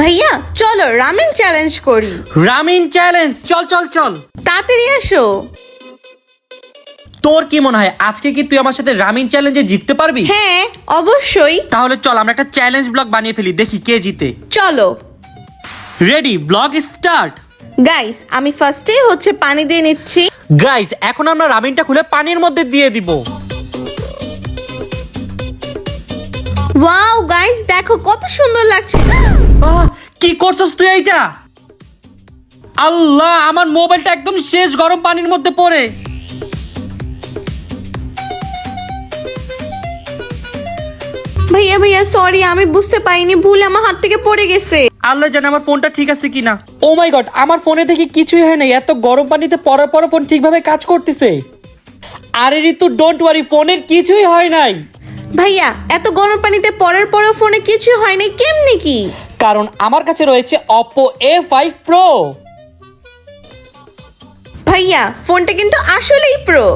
ভাইয়া চলো ramen challenge করি। রামিন চ্যালেঞ্জ, চল চল চল। তাড়াতাড়ি আসো। তোর কি মনে হয় আজকে কি তুই আমার সাথে রামিন চ্যালেঞ্জে জিততে পারবি? হ্যাঁ অবশ্যই। তাহলে চল আমরা একটা চ্যালেঞ্জ ব্লগ বানিয়ে ফেলি, দেখি কে জিতে। চলো রেডি, ব্লগ স্টার্ট। গাইস, আমি ফার্স্টেই হচ্ছে পানি দিয়ে নিচ্ছি। গাইস, এখন আমরা রামিনটা খুলে পানির মধ্যে দিয়ে দিব। ওয়াও গাইস, দেখো কত সুন্দর লাগছে। কি করছস তুই এইটা? আল্লাহ, আমার মোবাইলটা একদম শেষ গরম পানির মধ্যে পড়ে। ভাইয়া ভাইয়া সরি, আমি বুঝতে পারিনি, ভুল আমার হাত থেকে পড়ে গেছে। আল্লাহ জানে আমার ফোনটা ঠিক আছে কিনা। ও মাই গড, আমার ফোনে দেখি কিছুই হয় নাই, এত গরম পানিতে পড়ার পর ফোন ঠিকভাবে কাজ করতেছে। আরে ঋতু, ডোন্ট ওয়ারি, ফোনের কিছুই হয় নাই। ভাইয়া এত গরম পানিতে পড়ার পরেও ফোনে কিছু হয়নি, কেমনে কি? কারণ আমার কাছে রয়েছে Oppo A5 Pro। ভাইয়া ফোনটা কিন্তু আসলেই প্রো।